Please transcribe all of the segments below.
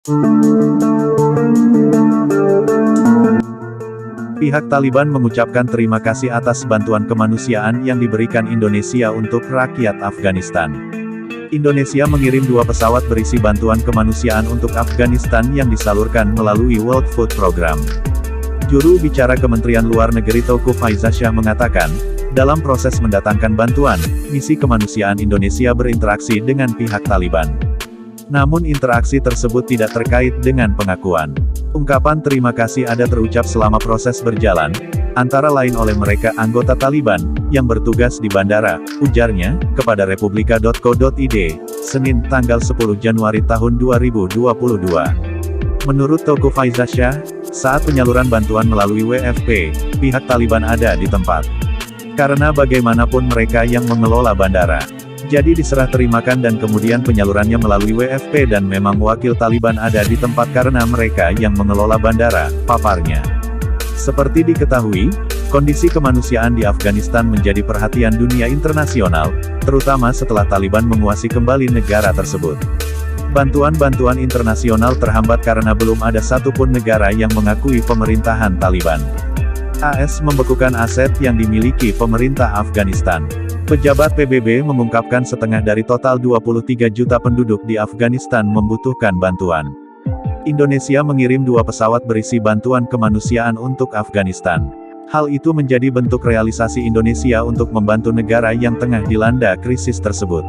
Pihak Taliban mengucapkan terima kasih atas bantuan kemanusiaan yang diberikan Indonesia untuk rakyat Afghanistan. Indonesia mengirim 2 pesawat berisi bantuan kemanusiaan untuk Afghanistan yang disalurkan melalui World Food Program. Juru bicara Kementerian Luar Negeri Teuku Faizasyah mengatakan, dalam proses mendatangkan bantuan, misi kemanusiaan Indonesia berinteraksi dengan pihak Taliban. Namun interaksi tersebut tidak terkait dengan pengakuan. Ungkapan terima kasih ada terucap selama proses berjalan, antara lain oleh mereka anggota Taliban, yang bertugas di bandara, ujarnya, kepada republika.co.id, Senin tanggal 10 Januari tahun 2022. Menurut Teuku Faizasyah, saat penyaluran bantuan melalui WFP, pihak Taliban ada di tempat. Karena bagaimanapun mereka yang mengelola bandara. Jadi diserah terimakan dan kemudian penyalurannya melalui WFP dan memang wakil Taliban ada di tempat karena mereka yang mengelola bandara, paparnya. Seperti diketahui, kondisi kemanusiaan di Afghanistan menjadi perhatian dunia internasional, terutama setelah Taliban menguasai kembali negara tersebut. Bantuan-bantuan internasional terhambat karena belum ada satupun negara yang mengakui pemerintahan Taliban. AS membekukan aset yang dimiliki pemerintah Afghanistan. Pejabat PBB mengungkapkan setengah dari total 23 juta penduduk di Afghanistan membutuhkan bantuan. Indonesia mengirim 2 pesawat berisi bantuan kemanusiaan untuk Afghanistan. Hal itu menjadi bentuk realisasi Indonesia untuk membantu negara yang tengah dilanda krisis tersebut.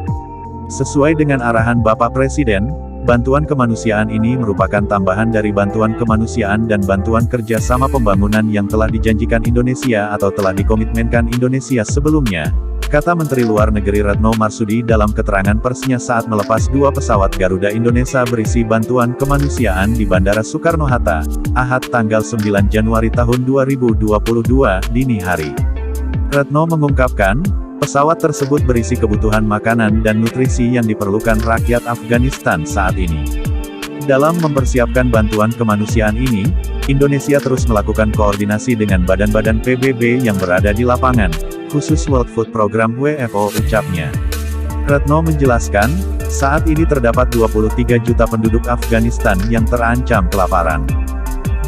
Sesuai dengan arahan Bapak Presiden, bantuan kemanusiaan ini merupakan tambahan dari bantuan kemanusiaan dan bantuan kerjasama pembangunan yang telah dijanjikan Indonesia atau telah dikomitmenkan Indonesia sebelumnya, kata Menteri Luar Negeri Retno Marsudi dalam keterangan persnya saat melepas 2 pesawat Garuda Indonesia berisi bantuan kemanusiaan di Bandara Soekarno-Hatta, Ahad tanggal 9 Januari tahun 2022, dini hari. Retno mengungkapkan, pesawat tersebut berisi kebutuhan makanan dan nutrisi yang diperlukan rakyat Afghanistan saat ini. Dalam mempersiapkan bantuan kemanusiaan ini, Indonesia terus melakukan koordinasi dengan badan-badan PBB yang berada di lapangan, khusus World Food Program WFO, ucapnya. Retno menjelaskan, saat ini terdapat 23 juta penduduk Afghanistan yang terancam kelaparan.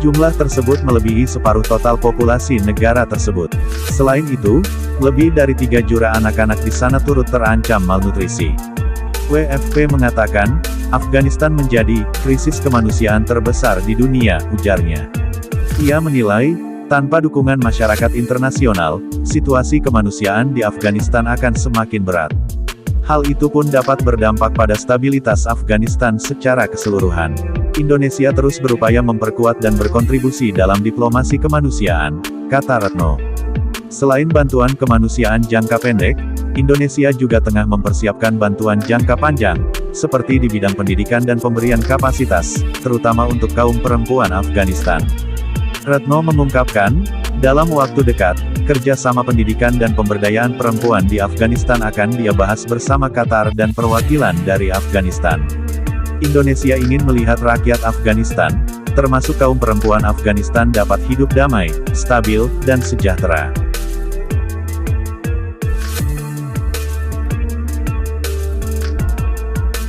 Jumlah tersebut melebihi separuh total populasi negara tersebut. Selain itu, lebih dari 3 juta anak-anak di sana turut terancam malnutrisi. WFP mengatakan, Afghanistan menjadi krisis kemanusiaan terbesar di dunia, ujarnya. Ia menilai, tanpa dukungan masyarakat internasional, situasi kemanusiaan di Afghanistan akan semakin berat. Hal itu pun dapat berdampak pada stabilitas Afghanistan secara keseluruhan. Indonesia terus berupaya memperkuat dan berkontribusi dalam diplomasi kemanusiaan, kata Retno. Selain bantuan kemanusiaan jangka pendek, Indonesia juga tengah mempersiapkan bantuan jangka panjang, seperti di bidang pendidikan dan pemberian kapasitas, terutama untuk kaum perempuan Afghanistan. Retno mengungkapkan, dalam waktu dekat, kerjasama pendidikan dan pemberdayaan perempuan di Afghanistan akan dia bahas bersama Qatar dan perwakilan dari Afghanistan. Indonesia ingin melihat rakyat Afghanistan, termasuk kaum perempuan Afghanistan dapat hidup damai, stabil, dan sejahtera.